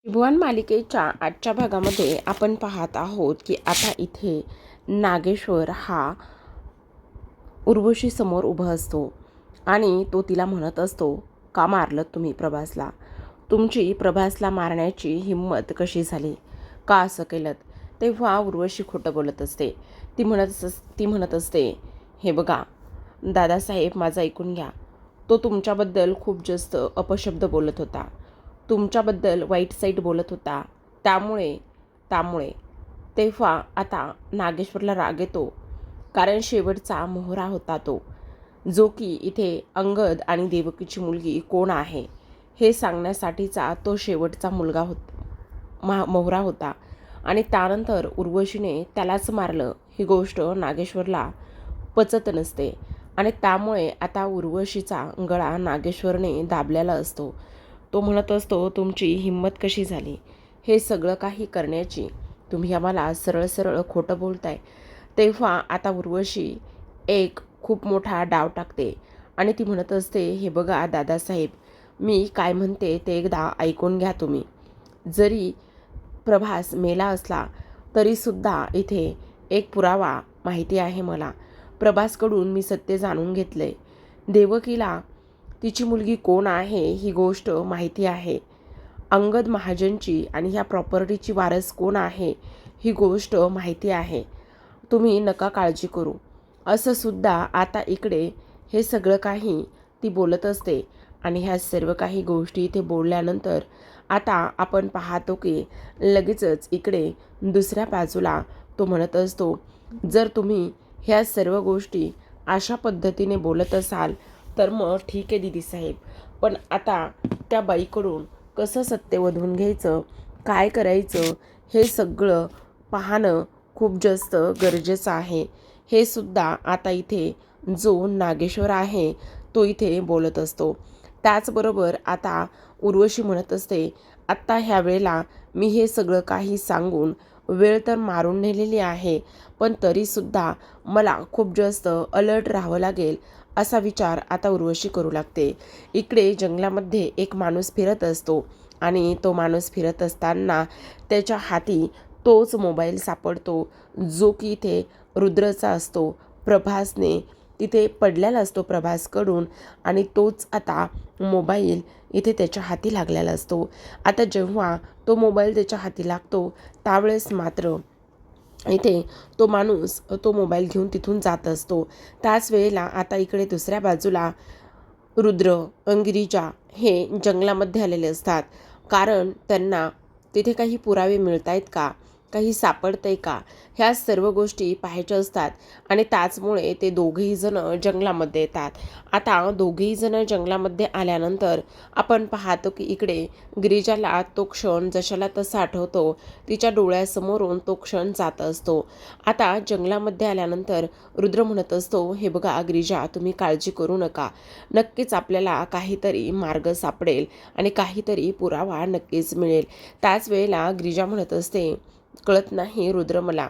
त्रिभुवन मालिकेच्या आजच्या भागामध्ये आपण पाहत आहोत की आता इथे नागेश्वर हा उर्वशी समोर उभा असतो आणि तो तिला म्हणत असतो, का मारलं तुम्ही प्रभासला? तुमची प्रभासला मारण्याची हिंमत कशी झाली? का असं केलं? तेव्हा उर्वशी खोटं बोलत असते. ती म्हणत असते, हे बघा दादासाहेब, माझं ऐकून घ्या. तो तुमच्याबद्दल खूप जास्त अपशब्द बोलत होता, तुमच्याबद्दल वाईट साईट बोलत होता. त्यामुळे त्यामुळे तेव्हा आता नागेश्वरला राग येतो, कारण शेवटचा मोहरा होता तो, जो की इथे अंगद आणि देवकीची मुलगी कोण आहे हे सांगण्यासाठीचा तो शेवटचा मोहरा होता. आणि त्यानंतर उर्वशीने त्यालाच मारलं ही गोष्ट नागेश्वरला पचत नसते आणि त्यामुळे आता उर्वशीचा गळा नागेश्वरने दाबलेला असतो. तो म्हणत असतो, तुमची हिंमत कशी झाली हे सगळं काही करण्याची? तुम्ही आम्हाला सरळ सरळ खोटं बोलताय. तेव्हा आता उर्वशी एक खूप मोठा डाव टाकते आणि ती म्हणत असते, हे बघा दादासाहेब, मी काय म्हणते ते एकदा ऐकून घ्या तुम्ही. जरी प्रभास मेला असला तरीसुद्धा इथे एक पुरावा माहिती आहे मला. प्रभासकडून मी सत्य जाणून घेतले. देवकीला तिची मुलगी कोण आहे ही गोष्ट माहिती आहे. अंगद महाजनची आणि ह्या प्रॉपर्टीची वारस कोण आहे ही गोष्ट माहिती आहे. तुम्ही नका काळजी करू. असं सुद्धा आता इकडे हे सगळं काही ती बोलत असते आणि ह्या सर्व काही गोष्टी इथे बोलल्यानंतर आता आपण पाहतो की लगेचच इकडे दुसऱ्या बाजूला तो म्हणत असतो, जर तुम्ही ह्या सर्व गोष्टी अशा पद्धतीने बोलत असाल तर मग ठीक आहे दीदी साहेब, पण आता त्या बाईकडून कसं सत्य वधवून घ्यायचं, काय करायचं हे सगळं पाहणं खूप जास्त गरजेचं आहे. हे सुद्धा आता इथे जो नागेश्वर आहे तो इथे बोलत असतो. त्याचबरोबर आता उर्वशी म्हणत असते, आत्ता ह्या वेळेला मी हे सगळं काही सांगून वेळ तर मारून नेलेली आहे, पण तरीसुद्धा मला खूप जास्त अलर्ट राहावं लागेल असा विचार आता उर्वशी करू लागते. इकडे जंगलामध्ये एक माणूस फिरत असतो आणि तो माणूस फिरत असताना त्याच्या हाती तोच मोबाईल सापडतो, जो की इथे रुद्रचा असतो. प्रभासने तिथे पडलेला असतो प्रभासकडून आणि तोच आता मोबाईल इथे त्याच्या हाती लागलेला असतो. आता जेव्हा तो मोबाईल त्याच्या हाती लागतो त्यावेळेस मात्र इथे तो माणूस तो मोबाईल घेऊन तिथून जात असतो. त्याच वेळेला आता इकडे दुसऱ्या बाजूला रुद्र, गिरिजा हे जंगलामध्ये आलेले असतात, कारण त्यांना तिथे काही पुरावे मिळत आहेत का, काही सापडतंय का, ह्या सर्व गोष्टी पाहायच्या असतात आणि त्याचमुळे ते दोघेही जण जंगलामध्ये येतात. आता दोघेही जण जंगलामध्ये आल्यानंतर आपण पाहतो की इकडे गिरिजाला तो क्षण जशाला तसा आठवतो. तिच्या डोळ्यासमोरून तो क्षण जात असतो. आता जंगलामध्ये आल्यानंतर रुद्र म्हणत असतो, हे बघा गिरिजा, तुम्ही काळजी करू नका. नक्कीच आपल्याला काहीतरी मार्ग सापडेल आणि काहीतरी पुरावा नक्कीच मिळेल. त्याच वेळेला गिरिजा म्हणत असते, कळत नाही रुद्र मला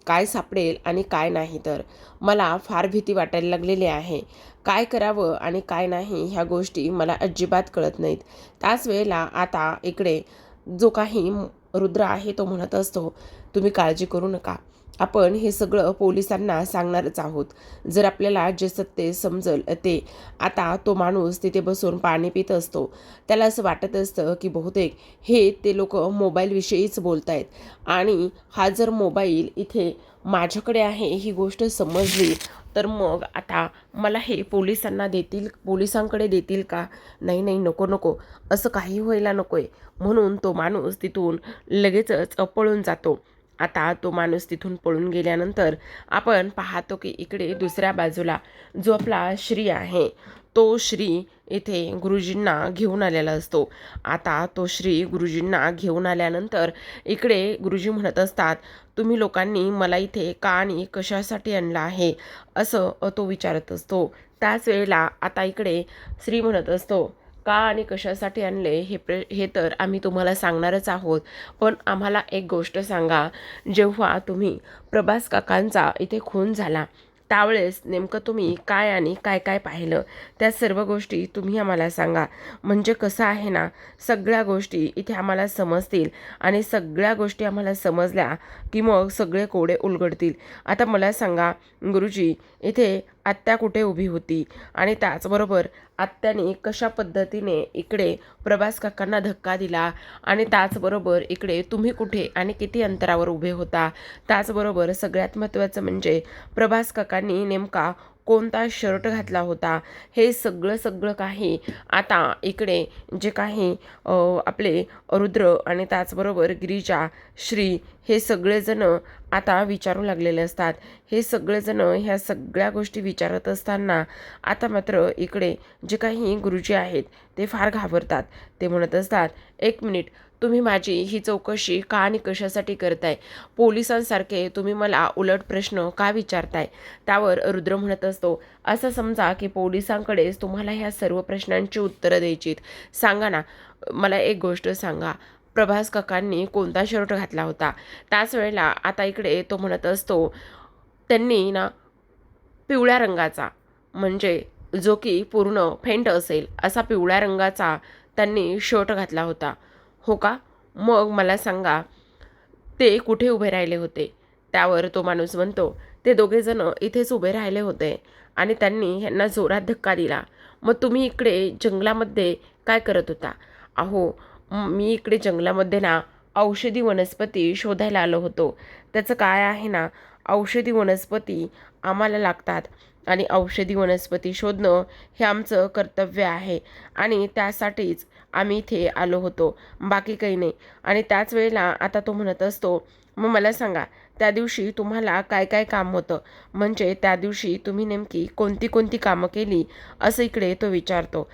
काय सापडेल आणि काय नाही. तर मला फार भीती वाटायला लागलेली आहे. काय करावं आणि काय नाही ह्या गोष्टी मला अजिबात कळत नाहीत. त्याच वेळेला आता इकडे जो काही रुद्र आहे तो म्हणत असतो, तुम्ही काळजी करू नका. आपण हे सगळं पोलिसांना सांगणारच आहोत. जर आपल्याला जे सत्य समजल ते. आता तो माणूस तिथे बसून पाणी पित असतो. त्याला असं वाटत असतं की बहुतेक हे ते लोक मोबाईलविषयीच बोलत आहेत आणि हा जर मोबाईल इथे माझ्याकडे आहे ही गोष्ट समजली तर मग आता मला हे पोलिसांकडे देतील का? नाही नाही, नको नको, असं काही व्हायला नको आहे. म्हणून तो माणूस तिथून लगेचच पळून जातो. आता तो माणूस तिथून पळून गेल्यानंतर आपण पाहतो की इकडे दुसऱ्या बाजूला जो आपला श्री आहे तो श्री इथे गुरुजींना घेऊन आलेला असतो. आता तो श्री गुरुजींना घेऊन आल्यानंतर इकडे गुरुजी म्हणत असतात, तुम्ही लोकांनी मला इथे का आणि कशासाठी आणलं आहे असं तो विचारत असतो. त्याच वेळेला आता इकडे श्री म्हणत असतो, का आणि कशासाठी आणले हे तर आम्ही तुम्हाला सांगणारच आहोत, पण आम्हाला एक गोष्ट सांगा. जेव्हा तुम्ही प्रभास काकांचा इथे खून झाला त्यावेळेस नेमकं तुम्ही काय आणि काय काय पाहिलं त्या सर्व गोष्टी तुम्ही आम्हाला सांगा. म्हणजे कसं आहे ना, सगळ्या गोष्टी इथे आम्हाला समजतील आणि सगळ्या गोष्टी आम्हाला समजल्या की मग सगळे कोडे उलगडतील. आता मला सांगा गुरुजी, इथे आत्या कुठे उभी होती आणि त्याचबरोबर आत्याने कशा पद्धतीने इकडे प्रभास काकांना धक्का दिला आणि त्याचबरोबर इकडे तुम्ही कुठे आणि किती अंतरावर उभे होता. त्याचबरोबर सगळ्यात महत्त्वाचं म्हणजे प्रभास काकांनी नेमका कोणता शर्ट घातला होता, हे सगळं काही आता इकडे जे काही आपले रुद्र आणि त्याचबरोबर गिरिजा, श्री हे सगळेजण आता विचारू लागलेले असतात. हे सगळेजण ह्या सगळ्या गोष्टी विचारत असताना आता मात्र इकडे जे काही गुरुजी आहेत ते फार घाबरतात. ते म्हणत असतात, एक मिनिट, तुम्ही माझी ही चौकशी का आणि कशासाठी करताय? पोलिसांसारखे तुम्ही मला उलट प्रश्न का विचारताय? त्यावर रुद्र म्हणत असतो, असं समजा की पोलिसांकडेच तुम्हाला ह्या सर्व प्रश्नांची उत्तरं द्यायची. सांगा ना, मला एक गोष्ट सांगा, प्रभास काकांनी कोणता शर्ट घातला होता? त्याच वेळेला आता इकडे तो म्हणत असतो, त्यांनी ना पिवळ्या रंगाचा, म्हणजे जो की पूर्ण फेंट असेल असा पिवळ्या रंगाचा त्यांनी शर्ट घातला होता. हो का? मग मला सांगा ते कुठे उभे राहिले होते? त्यावर तो माणूस म्हणतो, ते दोघेजण इथेच उभे राहिले होते आणि त्यांनी ह्यांना जोरात धक्का दिला. मग तुम्ही इकडे जंगलामध्ये काय करत होता? अहो, मी इकडे जंगलामध्ये ना औषधी वनस्पती शोधायला आलो होतो. त्याचं काय आहे ना, औषधी वनस्पती आम्हाला लागतात आणि औषधी वनस्पती शोधणं हे आमचं कर्तव्य आहे आणि त्यासाठीच आम्ही इथे आलो होतो, बाकी काही नाही. आणि त्याच वेळेला आता तो म्हणत असतो, मग मला सांगा त्या दिवशी तुम्हाला काय काय काम होतं? म्हणजे त्या दिवशी तुम्ही नेमकी कोणती कोणती कामं केली, असं इकडे तो विचारतो.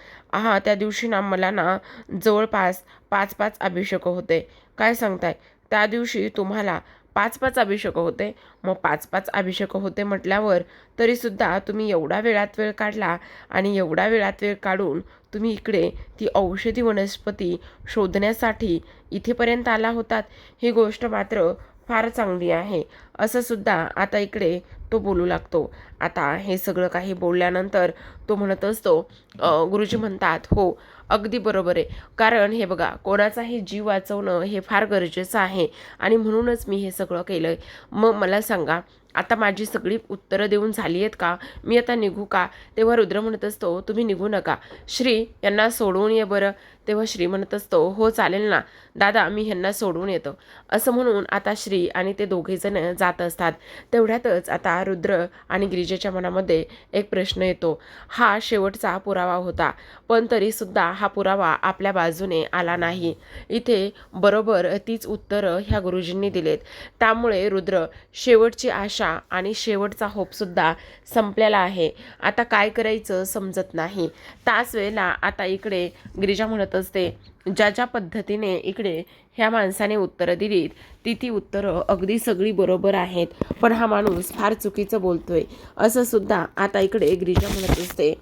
त्या दिवशी ना मला ना जवळपास 5-5 अभिषेक होते. काय सांगताय? त्या दिवशी तुम्हाला 5-5 अभिषेक होते? मग 5-5 अभिषेक होते म्हटल्यावर तरीसुद्धा तुम्ही एवढा वेळात वेळ काढला आणि एवढा वेळात वेळ काढून तुम्ही इकडे ती औषधी वनस्पती शोधण्यासाठी इथेपर्यंत आला होतात. ही गोष्ट मात्र फार चांगली आहे, असं सुद्धा आता इकडे तो बोलू लागतो. आता हे सगळं काही बोलल्यानंतर तो म्हणत असतो, गुरुजी म्हणतात, हो अगदी बरोबर आहे, कारण हे बघा कोणाचाही जीव वाचवणं हे फार गरजेचं आहे आणि म्हणूनच मी हे सगळं केलं आहे. मग मला सांगा, आता माझी सगळी उत्तरं देऊन झाली आहेत का? मी आता निघू का? तेव्हा रुद्र म्हणत असतो, तुम्ही निघू नका, श्री यांना सोडवून ये बरं. तेव्हा श्री म्हणत असतो, हो चालेल ना दादा, मी ह्यांना सोडून येतो. असं म्हणून आता श्री आणि ते दोघेजण जात असतात. तेवढ्यातच आता रुद्र आणि गिरिजेच्या मनामध्ये एक प्रश्न येतो. हा शेवटचा पुरावा होता, पण तरीसुद्धा हा पुरावा आपल्या बाजूने आला नाही. इथे बरोबर तीच उत्तरं ह्या गुरुजींनी दिलेत. त्यामुळे रुद्र शेवटची आशा आणि शेवटचा होपसुद्धा संपलेला आहे. आता काय करायचं समजत नाही. त्याच वेळेला आता इकडे गिरिजा म्हणत असते, ज्या ज्या पद्धतीने इकडे ह्या माणसाने उत्तरं दिलीत ती उत्तरं अगदी सगळी बरोबर आहेत, पण हा माणूस फार चुकीचं बोलतोय, असं सुद्धा आता इकडे गिरिजा म्हणत असते.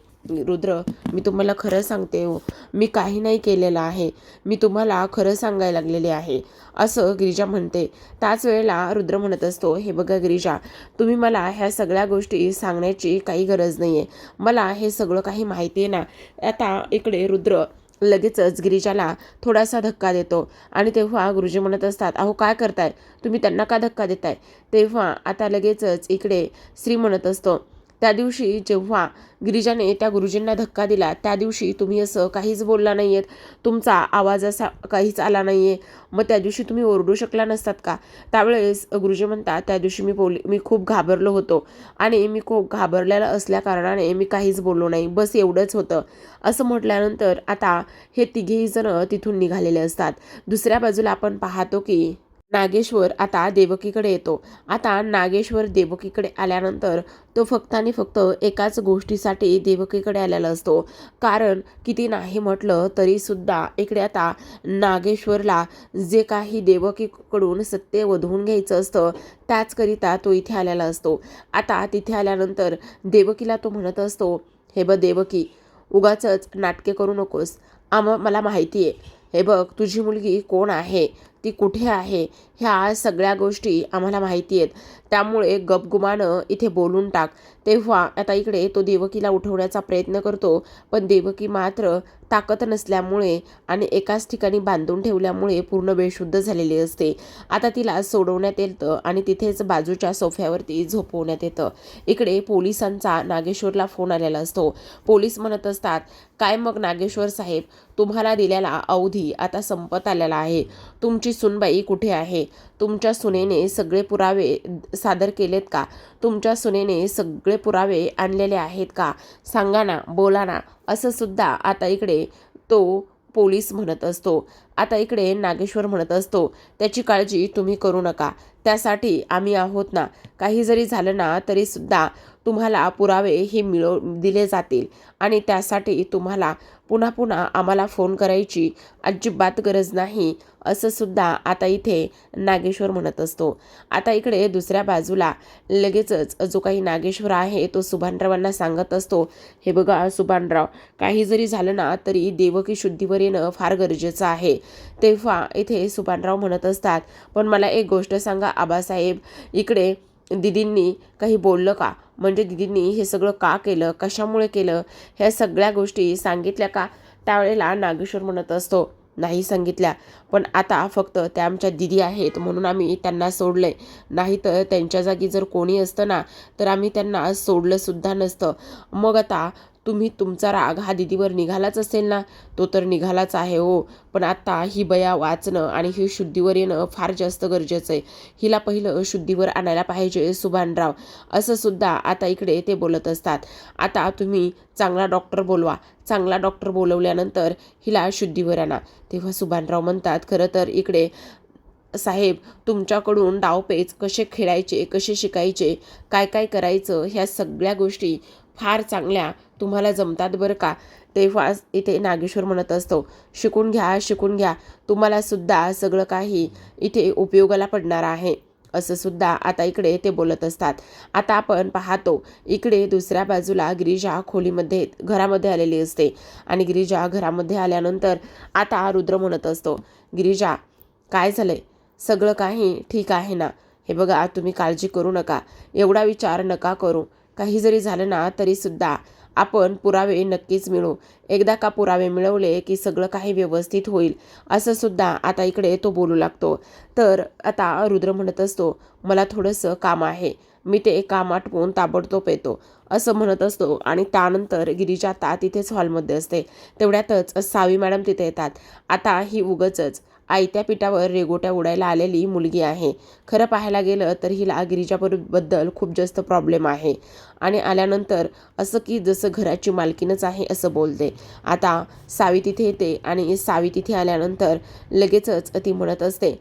रुद्र, मी तुम्हाला खरं सांगते हो, मी काही नाही केलेलं आहे, मी तुम्हाला खरं सांगायला लागलेले आहे, असं गिरिजा म्हणते. त्याच वेळेला रुद्र म्हणत असतो, हे बघा गिरिजा, तुम्ही मला ह्या सगळ्या गोष्टी सांगण्याची काही गरज नाही आहे, मला हे सगळं काही माहिती आहे ना. आता इकडे रुद्र लगेचच गिरिजाला थोडासा धक्का देतो आणि तेव्हा गुरुजी म्हणत असतात, अहो काय करताय तुम्ही, त्यांना का धक्का देताय? तेव्हा आता लगेचच इकडे श्री म्हणत असतो, त्या दिवशी जेव्हा गिरिजाने त्या गुरुजींना धक्का दिला त्या दिवशी तुम्ही असं काहीच बोलला नाही आहेत, तुमचा आवाज असा काहीच आला नाही आहे, मग त्या दिवशी तुम्ही ओरडू शकला नसतात का? त्यावेळेस गुरुजी म्हणतात, त्या दिवशी मी खूप घाबरलो होतो आणि मी खूप घाबरलेला असल्या कारणाने मी काहीच बोललो नाही, बस एवढंच होतं. असं म्हटल्यानंतर आता हे तिघेही जण तिथून निघालेले असतात. दुसऱ्या बाजूला आपण पाहतो की नागेश्वर आता देवकीकडे येतो. आता नागेश्वर देवकीकडे आल्यानंतर तो फक्त आणि फक्त एकाच गोष्टीसाठी देवकीकडे आलेला असतो, कारण किती नाही म्हटलं तरीसुद्धा इकडे आता नागेश्वरला जे काही देवकीकडून सत्य वधवून घ्यायचं असतं त्याचकरिता तो इथे आलेला असतो. आता तिथे आल्यानंतर देवकीला तो म्हणत असतो, हे बघ देवकी, उगाचच नाटके करू नकोस, मला माहिती आहे, हे बघ तुझी मुलगी कोण आहे ती कुठे आहे, ह्या सगळ्या गोष्टी आम्हाला माहिती आहेत, त्यामुळे गपगुमानं इथे बोलून टाक. तेव्हा आता इकडे तो देवकीला उठवण्याचा प्रयत्न करतो, पण देवकी मात्र ताकद नसल्यामुळे आणि एकाच ठिकाणी बांधून ठेवल्यामुळे पूर्ण बेशुद्ध झालेली असते. आता तिला सोडवण्यात येतं आणि तिथेच बाजूच्या सोफ्यावरती झोपवण्यात येतं. इकडे पोलिसांचा नागेश्वरला फोन आलेला असतो. पोलीस म्हणत असतात, काय मग नागेश्वर साहेब, तुम्हाला दिलेला अवधी आता संपत आलेला आहे. तुमची सुनबाई कुठे आहे? तुमच्या सुनेने सगळे पुरावे सादर केलेत का? तुमच्या सुनेने सगळे पुरावे आणलेले आहेत का? सांगा ना, बोला ना, असं सुद्धा आता इकडे तो पोलीस म्हणत असतो. आता इकडे नागेश्वर म्हणत असतो, त्याची काळजी तुम्ही करू नका, त्यासाठी आम्ही आहोत ना. काही जरी झालं ना तरी सुद्धा तुम्हाला पुरावे हे दिले जातील आणि त्यासाठी तुम्हाला पुन्हा पुन्हा आम्हाला फोन करायची अजिबात गरज नाही, असं सुद्धा आता इथे नागेश्वर म्हणत असतो. आता इकडे दुसऱ्या बाजूला लगेचच जो काही नागेश्वर आहे तो सुभानरावांना सांगत असतो, हे बघा सुभानराव, काही जरी झालं ना तरी देवकी शुद्धीवर येणं फार गरजेचं आहे. तेव्हा इथे सुभानराव म्हणत असतात, पण मला एक गोष्ट सांगा आबासाहेब, इकडे दिदींनी काही बोललं का? म्हणजे दिदींनी हे सगळं का केलं, कशामुळे केलं, ह्या सगळ्या गोष्टी सांगितल्या का? त्यावेळेला नागेश्वर म्हणत असतो, नाही सांगितल्या, पण आता फक्त त्या आमच्या दिदी आहेत म्हणून आम्ही त्यांना सोडलंय, नाहीतर त्यांच्या जागी जर कोणी असतं ना तर आम्ही त्यांना सोडलं सुद्धा नसतं. मग आता तुम्ही तुमचा राग हा दिदीवर निघालाच असेल ना? तो तर निघालाच आहे हो, पण आता ही बया वाचणं आणि ही शुद्धीवर येणं फार जास्त गरजेचं आहे. हिला पहिलं शुद्धीवर आणायला पाहिजे सुभानराव, असं सुद्धा आता इकडे ते बोलत असतात. आता तुम्ही चांगला डॉक्टर बोलवा, चांगला डॉक्टर बोलवल्यानंतर हिला शुद्धीवर आणा. तेव्हा सुभानराव म्हणतात, खरं तर इकडे साहेब, तुमच्याकडून डावपेच कसे खेळायचे, कसे शिकायचे, काय काय करायचं, ह्या सगळ्या गोष्टी फार चांगल्या तुम्हाला जमतात बरं का. तेव्हा इथे नागेश्वर म्हणत असतो, शिकून घ्या, शिकून घ्या, तुम्हाला सुद्धा सगळं काही इथे उपयोगाला पडणार आहे, असं सुद्धा आता इकडे ते बोलत असतात. आता आपण पाहतो इकडे दुसऱ्या बाजूला गिरिजा खोलीमध्ये घरामध्ये आलेली असते आणि गिरिजा घरामध्ये आल्यानंतर आता रुद्र म्हणत असतो, गिरिजा काय झालंय, सगळं काही ठीक आहे ना? हे बघा, तुम्ही काळजी करू नका, एवढा विचार नका करू, काही जरी झालं ना तरी सुद्धा आपण पुरावे नक्कीच मिळवू. एकदा का पुरावे मिळवले की सगळं काही व्यवस्थित होईल, असं सुद्धा आता इकडे तो बोलू लागतो. तर आता रुद्र म्हणत असतो, मला थोडंसं काम आहे, मी ते काम आटपून ताबडतोब येतो, असं म्हणत असतो. आणि त्यानंतर गिरिजा आता तिथेच हॉलमध्ये असते. तेवढ्यातच सावी मॅडम तिथे येतात. आता ही उगचच आयत्या पिठावर रेगोट्या उडायला आलेली मुलगी आहे. खरं पाहायला गेलं तर हिला गिरिजाबद्दल खूप जास्त प्रॉब्लेम आहे आणि आल्यानंतर असं की जसं घराची मालकीनच आहे असं बोलते. आता सावी तिथे येते आणि सावी तिथे आल्यानंतर लगेचच ती म्हणत असते,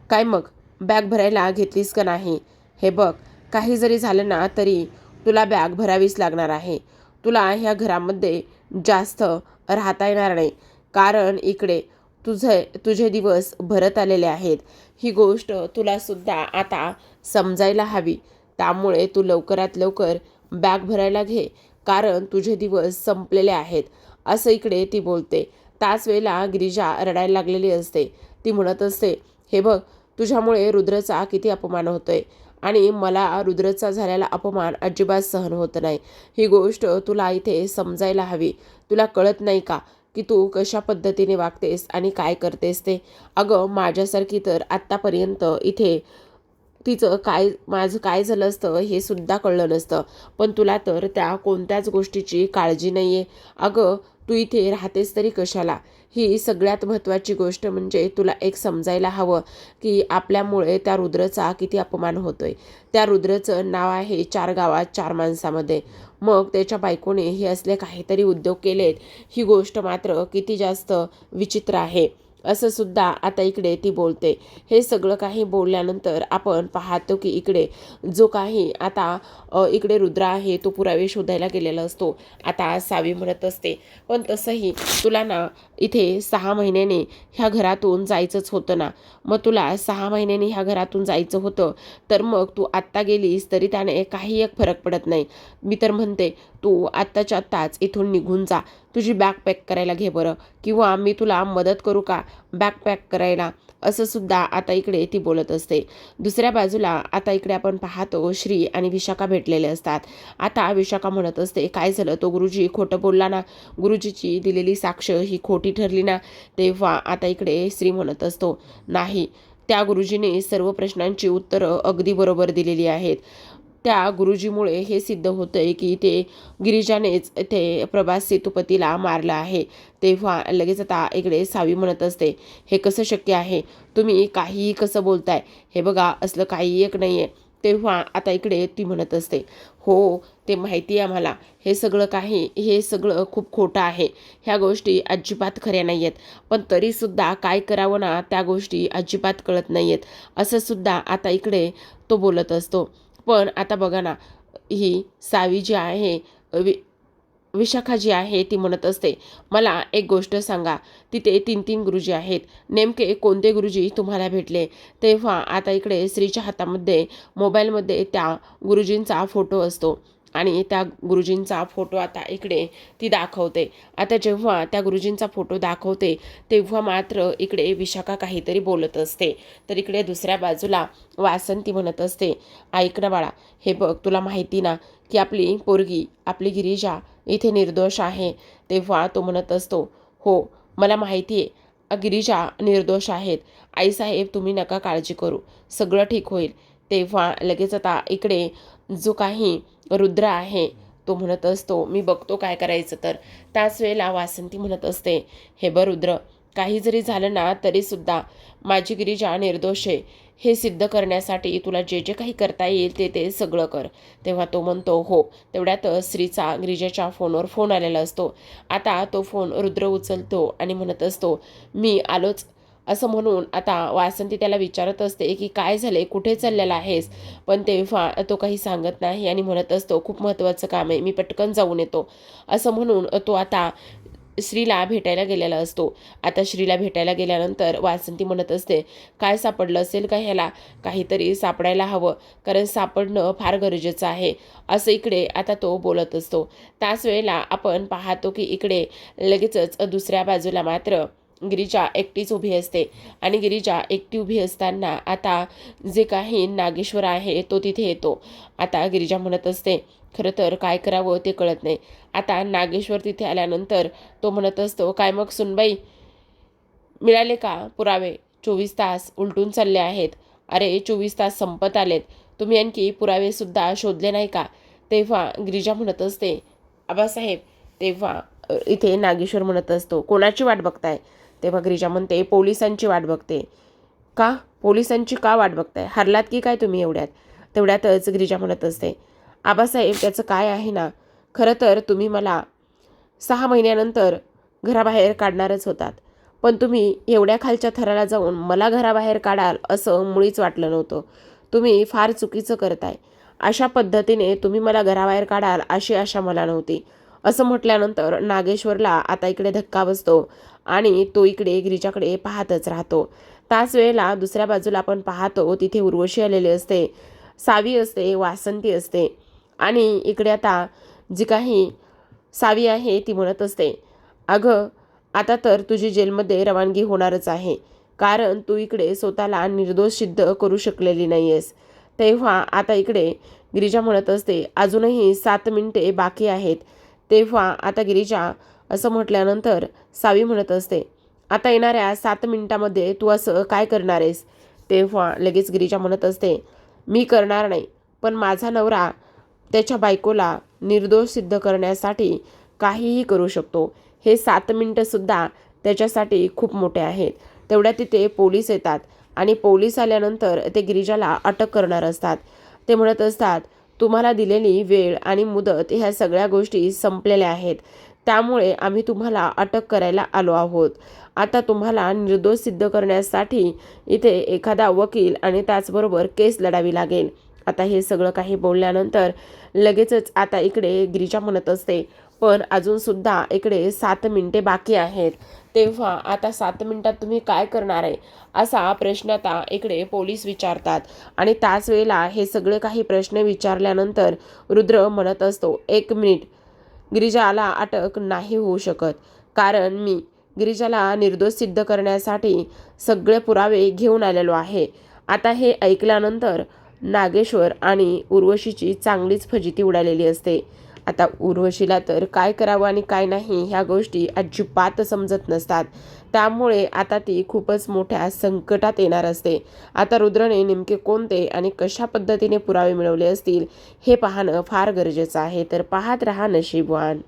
काय मग बॅग भरायला घेतलीस का नाही? हे बघ, काही जरी झालं ना तरी तुला बॅग भरावीच लागणार आहे. तुला ह्या घरामध्ये जास्त राहता येणार नाही, कारण इकडे तुझे दिवस भरत आलेले आहेत. ही गोष्ट तुला सुद्धा आता समजायला हवी. त्यामुळे तू लवकरात लवकर बॅग भरायला घे, कारण तुझे दिवस संपलेले आहेत, असं इकडे ती बोलते. त्याच वेळेला गिरिजा रडायला लागलेली असते. ती म्हणत असते, हे बघ, तुझ्यामुळे रुद्रचा किती अपमान होतोय आणि मला रुद्रचा झालेला अपमान अजिबात सहन होत नाही. ही गोष्ट तुला इथे समजायला हवी. तुला कळत नाही का की तू कशा पद्धतीने वागतेस आणि काय करतेस ते? अगं, माझ्यासारखी तर आत्तापर्यंत इथे तिचं माझं काय झालं असतं हे सुद्धा कळलं नसतं, पण तुला तर त्या कोणत्याच गोष्टीची काळजी नाही आहे. अगं, तू इथे राहतेस तरी कशाला? ही सगळ्यात महत्त्वाची गोष्ट म्हणजे तुला एक समजायला हवं की आपल्यामुळे त्या रुद्रचा किती अपमान होतोय. त्या रुद्रचं नाव आहे 4 गावात 4 माणसामध्ये. मग त्याच्या बायकोने हे असले काहीतरी उद्योग केलेत, ही गोष्ट मात्र किती जास्त विचित्र आहे, असं सुद्धा आता इकडे ती बोलते. हे सगळं काही बोलल्यानंतर आपण पाहतो की इकडे जो काही आता इकडे रुद्र आहे तो पुरावे शोधायला गेलेला असतो. आता सावी म्हणत असते, पण तसंही तुला ना इथे 6 महिन्याने ह्या घरातून जायचंच होतं ना. मग तुला 6 महिन्याने ह्या घरातून जायचं होतं तर मग तू आत्ता गेलीस तरी त्याने काही एक फरक पडत नाही. मी तर म्हणते तू आत्ताच्या आत्ताच इथून निघून जा. तुझी बॅग पॅक करायला घे बरं, किंवा मी तुला मदत करू का बॅग पॅक करायला? असं सुद्धा आता इकडे ती बोलत असते. दुसऱ्या बाजूला आता इकडे आपण पाहतो श्री आणि विशाखा भेटलेले असतात. आता विशाखा म्हणत असते, काय झालं, तो गुरुजी खोटं बोलला ना, गुरुजीची दिलेली साक्ष ही खोटी ठरली ना. तेव्हा आता इकडे श्री म्हणत असतो, नाही, त्या गुरुजीने सर्व प्रश्नांची उत्तरं अगदी बरोबर दिलेली आहेत. त्या गुरुजीमुळे हे सिद्ध होतंय की ते गिरिजानेच ते प्रभास सेतुपतीला मारलं आहे. तेव्हा लगेच आता इकडे सावी म्हणत असते, हे कसं शक्य आहे, तुम्ही काहीही कसं बोलताय, हे बघा असलं काही एक नाही आहे. तेव्हा आता इकडे ती म्हणत असते, हो ते माहिती आहे आम्हाला, हे सगळं खूप खोटं आहे, ह्या गोष्टी अजिबात खऱ्या नाही आहेत, पण तरीसुद्धा काय करावं ना, त्या गोष्टी अजिबात कळत नाही आहेत, असं सुद्धा आता इकडे तो बोलत असतो. पण आता बघा ना, ही सावी जी आहे, विशाखा जी आहे ती म्हणत असते, मला एक गोष्ट सांगा, तिथे 3-3 गुरुजी आहेत, नेमके कोणते गुरुजी तुम्हाला भेटले. तेव्हा आता इकडे स्त्रीच्या हातामध्ये मोबाईलमध्ये त्या गुरुजींचा फोटो असतो आणि त्या गुरुजींचा फोटो आता इकडे ती दाखवते. आता जेव्हा त्या गुरुजींचा फोटो दाखवते तेव्हा मात्र इकडे विशाखा काहीतरी बोलत असते. तर इकडे दुसऱ्या बाजूला वासंती म्हणत असते, ऐक ना बाळा, हे बघ, तुला माहिती ना की आपली पोरगी, आपली गिरिजा इथे निर्दोष आहे. तेव्हा तो म्हणत असतो, हो मला माहिती आहे, गिरिजा निर्दोष आहेत. आईसाहेब तुम्ही नका काळजी करू, सगळं ठीक होईल. तेव्हा लगेच आता इकडे जो काही रुद्र आहे तो म्हणत असतो, मी बघतो काय करायचं. तर त्याच वेळेला वासंती म्हणत असते, हे बघ रुद्र, काही जरी झालं ना तरीसुद्धा माझी गिरिजा निर्दोष आहे हे सिद्ध करण्यासाठी तुला जे जे काही करता येईल ते सगळं कर. तेव्हा तो म्हणतो, हो. तेवढ्यात श्रीचा गिरिजाच्या फोनवर फोन आलेला असतो. आता तो फोन रुद्र उचलतो आणि म्हणत असतो, मी आलोच. असं म्हणून आता वासंती त्याला विचारत असते की काय झाले, कुठे चाललेला आहेस. पण तेव्हा तो काही सांगत नाही आणि म्हणत असतो, खूप महत्त्वाचं काम आहे, मी पटकन जाऊन येतो. असं म्हणून तो आता श्रीला भेटायला गेलेला असतो. आता श्रीला भेटायला गेल्यानंतर वासंती म्हणत असते, काय सापडलं असेल का ह्याला, काहीतरी सापडायला हवं, कारण सापडणं फार गरजेचं आहे, असं इकडे आता तो बोलत असतो. त्याच वेळेला आपण पाहतो की इकडे लगेचच दुसऱ्या बाजूला मात्र गिरिजा एकटीच उभी असते आणि गिरिजा एकटी उभी असताना आता जे काही नागेश्वर आहे तो तिथे येतो. आता गिरिजा म्हणत असते, खरं तर काय करावं ते कळत नाही. आता नागेश्वर तिथे आल्यानंतर तो म्हणत असतो, काय मग सुनबाई, मिळाले का पुरावे? 24 तास उलटून चालले आहेत. अरे 24 तास संपत आलेत, तुम्ही आणखी पुरावेसुद्धा शोधले नाही का? तेव्हा गिरिजा म्हणत असते, आबासाहेब. तेव्हा इथे नागेश्वर म्हणत असतो, कोणाची वाट बघताय? तेव्हा गिरिजा म्हणते, पोलिसांची वाट बघते. का? पोलिसांची का वाट बघताय? हरलात की काय तुम्ही एवढ्यात? तेवढ्यातच गिरिजा म्हणत असते, आबासाहेब त्याचं काय आहे ना, खरं तर तुम्ही मला 6 महिन्यानंतर घराबाहेर काढणारच होतात, पण तुम्ही एवढ्या खालच्या थराला जाऊन मला घराबाहेर काढाल असं मुळीच वाटलं नव्हतं. तुम्ही फार चुकीचं करताय. अशा पद्धतीने तुम्ही मला घराबाहेर काढाल अशी आशा मला नव्हती. असं म्हटल्यानंतर नागेश्वरला आता इकडे धक्का बसतो आणि तो इकडे गिरिजाकडे पाहतच राहतो. त्याच वेळेला दुसऱ्या बाजूला आपण पाहतो तिथे उर्वशी आलेली असते, सावी असते, वासंती असते आणि इकडे आता जी काही सावी आहे ती म्हणत असते, अगं आता तर तुझी जेलमध्ये रवानगी होणारच आहे, कारण तू इकडे स्वतःला निर्दोष सिद्ध करू शकलेली नाही आहेस. तेव्हा आता इकडे गिरिजा म्हणत असते, अजूनही 7 मिनिटे बाकी आहेत. तेव्हा आता गिरिजा असं म्हटल्यानंतर सावी म्हणत असते, आता येणाऱ्या 7 मिनिटामध्ये तू असं काय करणार आहेस? तेव्हा लगेच गिरिजा म्हणत असते, मी करणार नाही, पण माझा नवरा त्याच्या बायकोला निर्दोष सिद्ध करण्यासाठी काहीही करू शकतो. हे 7 मिनिटंसुद्धा त्याच्यासाठी खूप मोठे आहेत. तेवढ्या तिथे पोलीस येतात आणि पोलीस आल्यानंतर ते गिरिजाला अटक करणार असतात. ते म्हणत असतात, तुम्हाला दिलेली वेळ आणि मुदत ह्या सगळ्या गोष्टी संपलेल्या आहेत, त्यामुळे आम्ही तुम्हाला अटक करायला आलो आहोत. आता तुम्हाला निर्दोष सिद्ध करण्यासाठी इथे एखादा वकील आणि त्याचबरोबर केस लढावी लागेल. आता हे सगळं काही बोलल्यानंतर लगेचच आता इकडे गिरिजा म्हणत असते, पण अजूनसुद्धा इकडे 7 मिनिटे बाकी आहेत. तेव्हा आता 7 मिनिटात तुम्ही काय करणार आहे, असा प्रश्न आता इकडे पोलीस विचारतात आणि त्याच वेळेला हे सगळे काही प्रश्न विचारल्यानंतर रुद्र म्हणत असतो, 1 मिनिट, गिरिजाला अटक नाही होऊ शकत, कारण मी गिरिजाला निर्दोष सिद्ध करण्यासाठी सगळे पुरावे घेऊन आलेलो आहे. आता हे ऐकल्यानंतर नागेश्वर आणि उर्वशीची चांगलीच फजिती उडालेली असते. आता उर्वशीला तर काय करावं आणि काय नाही ह्या गोष्टी अजिबात समजत नसतात. त्यामुळे आता ती खूपच मोठ्या संकटात येणार असते. आता रुद्रने नेमके कोणते आणि कशा पद्धतीने पुरावे मिळवले असतील हे पाहणं फार गरजेचं आहे. तर पाहत रहा नशीबवान.